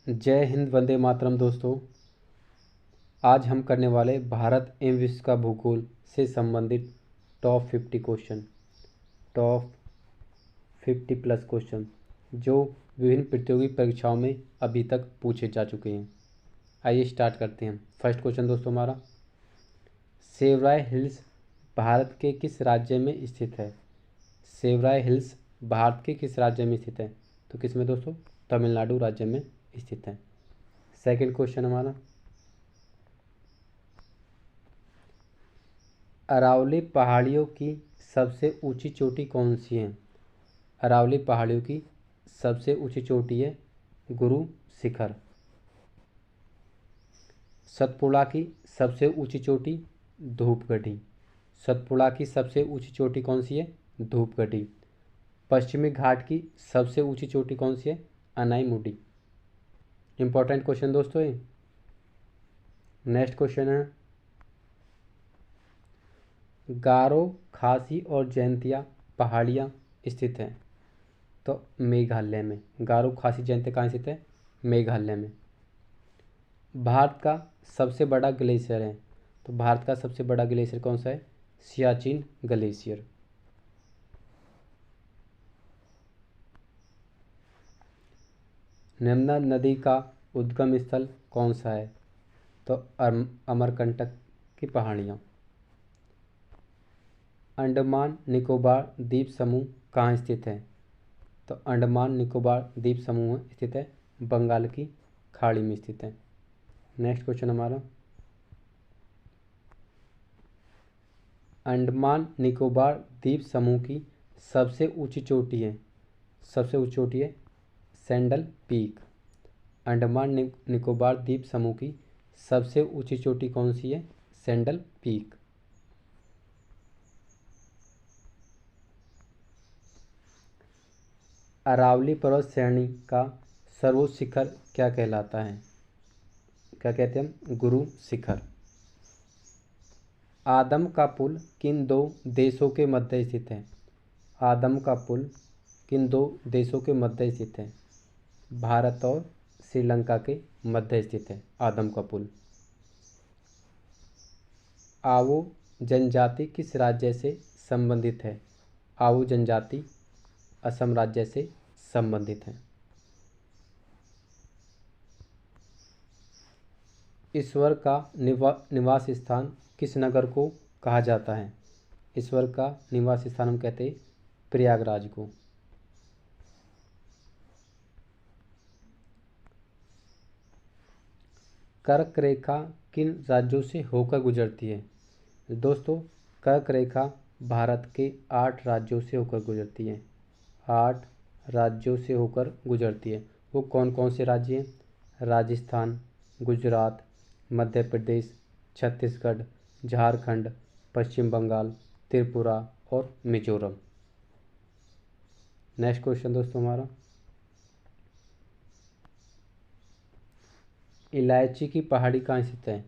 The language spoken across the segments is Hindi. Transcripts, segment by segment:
जय हिंद, वंदे मातरम। दोस्तों, आज हम करने वाले भारत एवं विश्व का भूगोल से संबंधित top 50 question, top 50 plus question जो विभिन्न प्रतियोगी परीक्षाओं में अभी तक पूछे जा चुके हैं। आइए स्टार्ट करते हैं। फर्स्ट क्वेश्चन दोस्तों हमारा, सेवराय हिल्स भारत के किस राज्य में स्थित है? सेवराय हिल्स भारत के किस राज्य में स्थित है? तो किस में दोस्तों? तमिलनाडु राज्य में स्थित है। सेकंड क्वेश्चन हमारा, अरावली पहाड़ियों की सबसे ऊंची चोटी कौन सी है? अरावली पहाड़ियों की सबसे ऊंची चोटी है गुरु शिखर। सतपुड़ा की सबसे ऊंची चोटी धूपगढ़ी। सतपुड़ा की सबसे ऊंची चोटी कौन सी है? धूपगढ़ी। पश्चिमी घाट की सबसे ऊंची चोटी कौन सी है? अनाईमुडी। इंपॉर्टेंट क्वेश्चन दोस्तों ये। नेक्स्ट क्वेश्चन है, गारो, खासी और जयंतिया पहाड़ियाँ स्थित हैं? तो मेघालय में। गारो, खासी, जयंतिया कहाँ स्थित है? मेघालय में। भारत का सबसे बड़ा ग्लेशियर है? तो भारत का सबसे बड़ा ग्लेशियर कौन सा है? सियाचिन ग्लेशियर। नर्मदा नदी का उद्गम स्थल कौन सा है? तो अमरकंटक की पहाड़ियाँ। अंडमान निकोबार द्वीप समूह कहाँ स्थित है? तो अंडमान निकोबार द्वीप समूह स्थित है बंगाल की खाड़ी में स्थित है। नेक्स्ट क्वेश्चन हमारा, अंडमान निकोबार द्वीप समूह की सबसे ऊंची चोटी है? सबसे ऊंची चोटी है सैंडल पीक। अंडमान निकोबार द्वीप समूह की सबसे ऊंची चोटी कौन सी है? Sandal peak. अरावली पर्वत श्रेणी का सर्वोच्च शिखर क्या कहलाता है? क्या कहते हैं? गुरु शिखर। आदम का पुल किन दो देशों के मध्य स्थित है? आदम का पुल किन दो देशों के मध्य स्थित है? भारत और श्रीलंका के मध्य स्थित है आदम का पुल। आवो जनजाति किस राज्य से संबंधित है? आवो जनजाति असम राज्य से संबंधित है। ईश्वर का निवास स्थान किस नगर को कहा जाता है? ईश्वर का निवास स्थान हम कहते हैं प्रयागराज को। कर्क रेखा किन राज्यों से होकर गुजरती है? दोस्तों, कर्क रेखा भारत के 8 राज्यों से होकर गुजरती है। 8 राज्यों से होकर गुजरती है। वो कौन कौन से राज्य हैं? राजस्थान, गुजरात, मध्य प्रदेश, छत्तीसगढ़, झारखंड, पश्चिम बंगाल, त्रिपुरा और मिजोरम। नेक्स्ट क्वेश्चन दोस्तों हमारा, इलायची की पहाड़ी कहाँ स्थित है?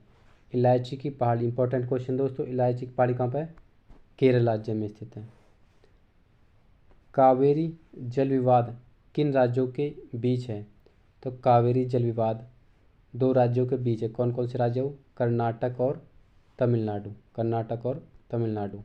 इलायची की पहाड़ी, इंपॉर्टेंट क्वेश्चन दोस्तों। इलायची की पहाड़ी कहाँ पर है? केरल राज्य में स्थित है। कावेरी जल विवाद किन राज्यों के बीच है? तो कावेरी जल विवाद 2 राज्यों के बीच है। कौन कौन से राज्य हो? कर्नाटक और तमिलनाडु। कर्नाटक और तमिलनाडु।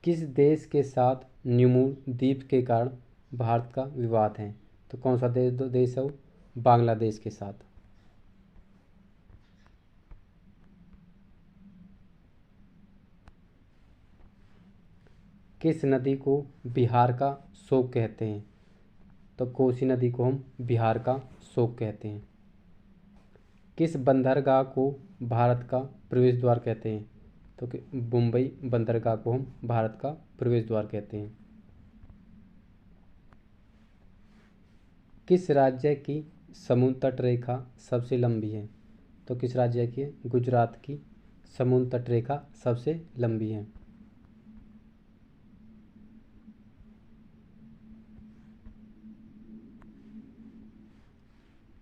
किस देश के साथ न्यूमूर द्वीप के कारण भारत का विवाद है? तो कौन सा देश है वो? बांग्लादेश के साथ। किस नदी को बिहार का शोक कहते हैं? तो कोसी नदी को हम बिहार का शोक कहते हैं। किस बंदरगाह को भारत का प्रवेश द्वार कहते हैं? तो मुंबई बंदरगाह को हम भारत का प्रवेश द्वार कहते हैं। किस राज्य की समुद्र तट रेखा सबसे लंबी है? तो किस राज्य की है? गुजरात की समुद्र तट रेखा सबसे लंबी है।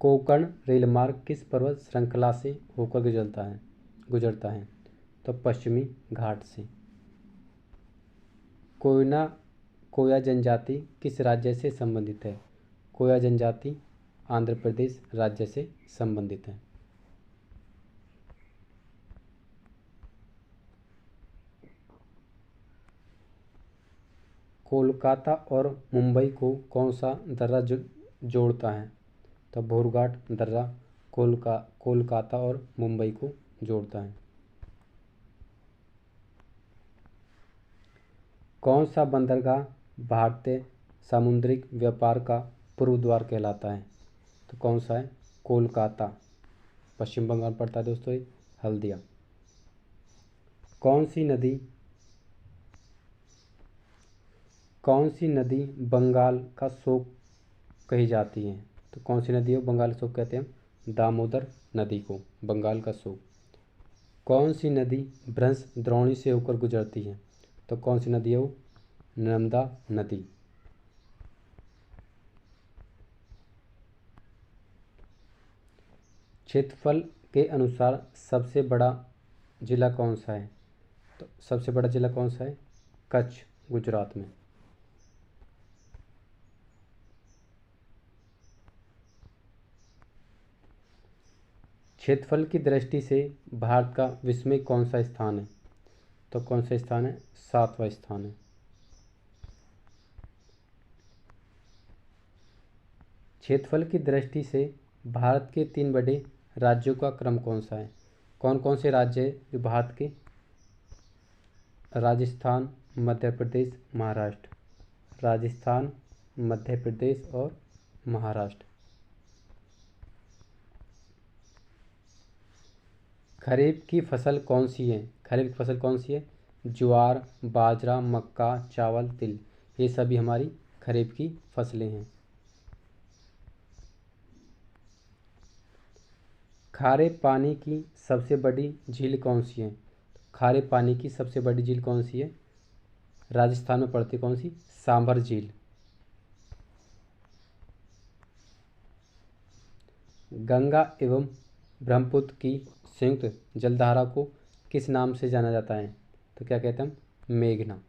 कोंकण रेल मार्ग किस पर्वत श्रृंखला से होकर गुजरता है? तो पश्चिमी घाट से। कोयना कोया जनजाति किस राज्य से संबंधित है? कोया जनजाति आंध्र प्रदेश राज्य से संबंधित है। कोलकाता और मुंबई को कौन सा दर्रा जोड़ता है? तो बोरघाट दर्रा कोलकाता और मुंबई को जोड़ता है। कौन सा बंदरगाह भारतीय सामुद्रिक व्यापार का पूर्व द्वार कहलाता है? तो कौन सा है? कोलकाता, पश्चिम बंगाल पड़ता है दोस्तों ये, हल्दिया। कौन सी नदी बंगाल का शोक कही जाती है? तो कौन सी नदी है बंगाल का शोक कहते हैं? दामोदर नदी को बंगाल का शोक। कौन सी नदी भ्रंश द्रोणी से होकर गुजरती है? तो कौन सी नदी है वो? नर्मदा नदी। क्षेत्रफल के अनुसार सबसे बड़ा जिला कौन सा है? तो सबसे बड़ा जिला कौन सा है? कच्छ, गुजरात में। क्षेत्रफल की दृष्टि से भारत का विश्व में कौन सा स्थान है? तो कौन सा स्थान है? 7वां स्थान है। क्षेत्रफल की दृष्टि से भारत के 3 बड़े राज्यों का क्रम कौन सा है? कौन कौन से राज्य है जो भारत के? राजस्थान, मध्य प्रदेश, महाराष्ट्र। राजस्थान, मध्य प्रदेश और महाराष्ट्र। खरीफ की फसल कौन सी है? खरीफ की फसल कौन सी है? ज्वार, बाजरा, मक्का, चावल, तिल, ये सभी हमारी खरीफ की फसलें हैं। खारे पानी की सबसे बड़ी झील कौन सी है? खारे पानी की सबसे बड़ी झील कौन सी है? राजस्थान में पड़ती कौन सी? सांभर झील। गंगा एवं ब्रह्मपुत्र की संयुक्त जलधारा को किस नाम से जाना जाता है? तो क्या कहते हैं हम? मेघना।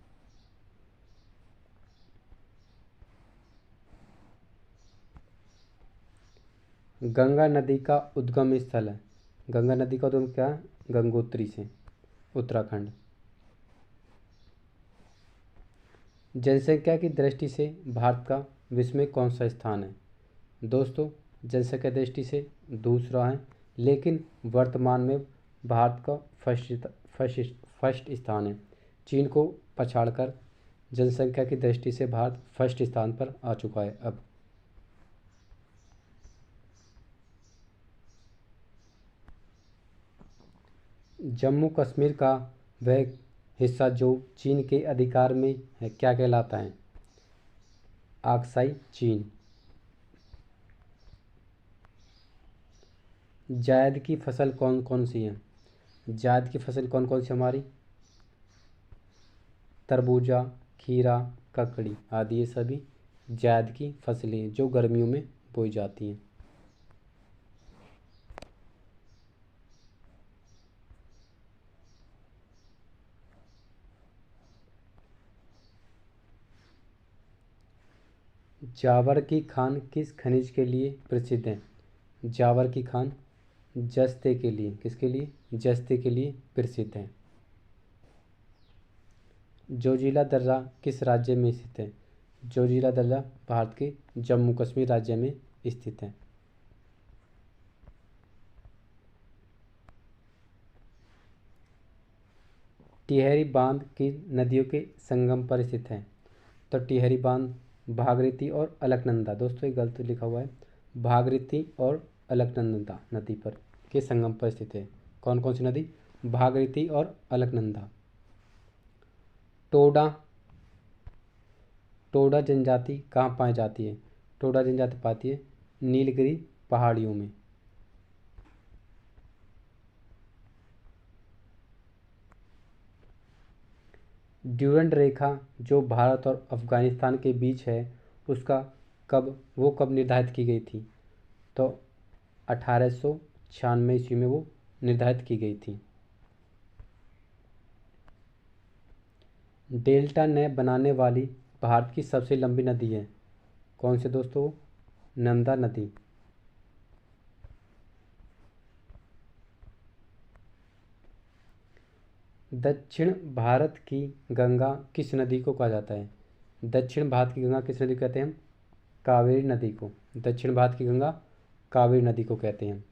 गंगा नदी का उद्गम स्थल है। गंगा नदी का उद्गम क्या है? गंगोत्री से, उत्तराखंड। जनसंख्या की दृष्टि से भारत का विश्व में कौन सा स्थान है? दोस्तों, जनसंख्या दृष्टि से दूसरा है, लेकिन वर्तमान में भारत का फर्स्ट स्थान है। चीन को पछाड़कर जनसंख्या की दृष्टि से भारत फर्स्ट स्थान पर आ चुका है अब। जम्मू कश्मीर का वह हिस्सा जो चीन के अधिकार में है क्या कहलाता है? आक्साई चीन। जायद की फसल कौन कौन सी है? जायद की फसल कौन कौन सी हमारी? तरबूजा, खीरा, ककड़ी आदि ये सभी जायद की फसलें जो गर्मियों में बोई जाती हैं। जावर की खान किस खनिज के लिए प्रसिद्ध है? जावर की खान जस्ते के लिए, किसके लिए? जस्ते के लिए प्रसिद्ध है। जोजिला दर्रा किस राज्य में स्थित है? जोजिला दर्रा भारत के जम्मू कश्मीर राज्य में स्थित है। टिहरी बांध की नदियों के संगम पर स्थित है। तो टिहरी बांध भागीरथी और अलकनंदा, दोस्तों ये गलत लिखा हुआ है, भागीरथी और अलकनंदा नदी पर के संगम पर स्थित है। कौन कौन सी नदी? भागीरथी और अलकनंदा। टोडा टोडा जनजाति कहाँ पाई जाती है? टोडा जनजाति पाती है नीलगिरी पहाड़ियों में। ड्यूरंड रेखा जो भारत और अफगानिस्तान के बीच है उसका कब निर्धारित की गई थी? तो 1896 ईस्वी में वो निर्धारित की गई थी। डेल्टा नय बनाने वाली भारत की सबसे लंबी नदी है? कौन सी दोस्तों? नर्मदा नदी। दक्षिण भारत की गंगा किस नदी को कहा जाता है? दक्षिण भारत की गंगा किस नदी को कहते हैं हम? कावेरी नदी को। दक्षिण भारत की गंगा कावेरी नदी को कहते हैं।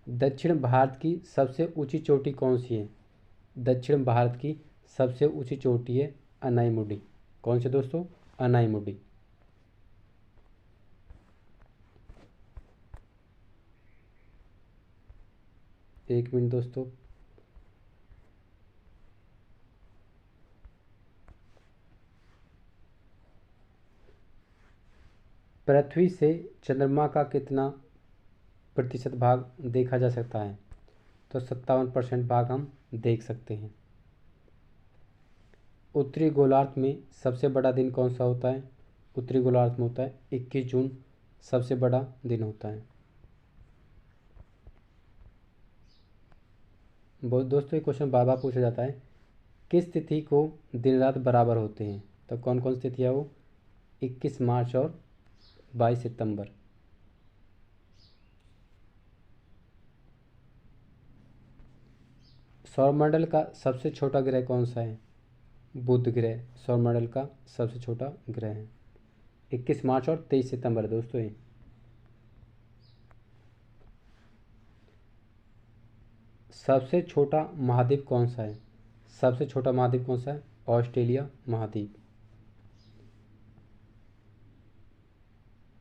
दक्षिण भारत की सबसे ऊंची चोटी कौन सी है? दक्षिण भारत की सबसे ऊंची चोटी है अनाईमुडी। कौन सी दोस्तों? अनाईमुडी। एक मिनट दोस्तों। पृथ्वी से चंद्रमा का कितना प्रतिशत भाग देखा जा सकता है? तो 57% भाग हम देख सकते हैं। उत्तरी गोलार्ध में सबसे बड़ा दिन कौन सा होता है? उत्तरी गोलार्ध में होता है 21 जून सबसे बड़ा दिन होता है। दोस्तों ये क्वेश्चन बार बार पूछा जाता है, किस तिथि को दिन रात बराबर होते हैं? तो कौन कौन सी तिथि है वो? 21 मार्च और 22 सितंबर। सौरमंडल का सबसे छोटा ग्रह कौन सा है? बुध ग्रह सौरमंडल का सबसे छोटा ग्रह है। 21 मार्च और 23 सितंबर दोस्तों ये। सबसे छोटा महाद्वीप कौन सा है? सबसे छोटा महाद्वीप कौन सा है? ऑस्ट्रेलिया महाद्वीप।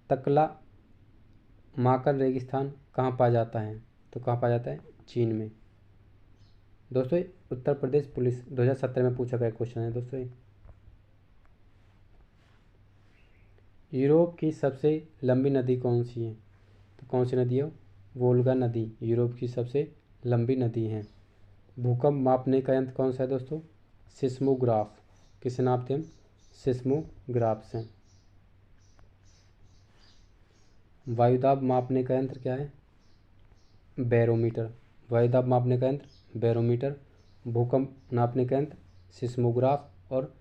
तकला माकन रेगिस्तान कहाँ पाया जाता है? तो कहाँ पाया जाता है? चीन में। दोस्तों उत्तर प्रदेश पुलिस 2017 में पूछा गया क्वेश्चन है दोस्तों। यूरोप की सबसे लंबी नदी कौन सी है? तो कौन सी नदी है? वोल्गा नदी यूरोप की सबसे लंबी नदी है। भूकंप मापने का यंत्र कौन सा है दोस्तों? सिस्मोग्राफ। किसे नापते हम? सिस्मोग्राफ से। वायुदाब मापने का यंत्र क्या है? बैरोमीटर। वायुदाब मापने का यंत्र बैरोमीटर। भूकंप नापने का यंत्र सिस्मोग्राफ। और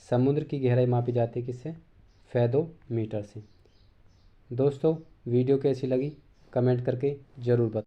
समुद्र की गहराई मापी जाती है किससे? फेदोमीटर से। दोस्तों वीडियो कैसी लगी कमेंट करके ज़रूर बताएं।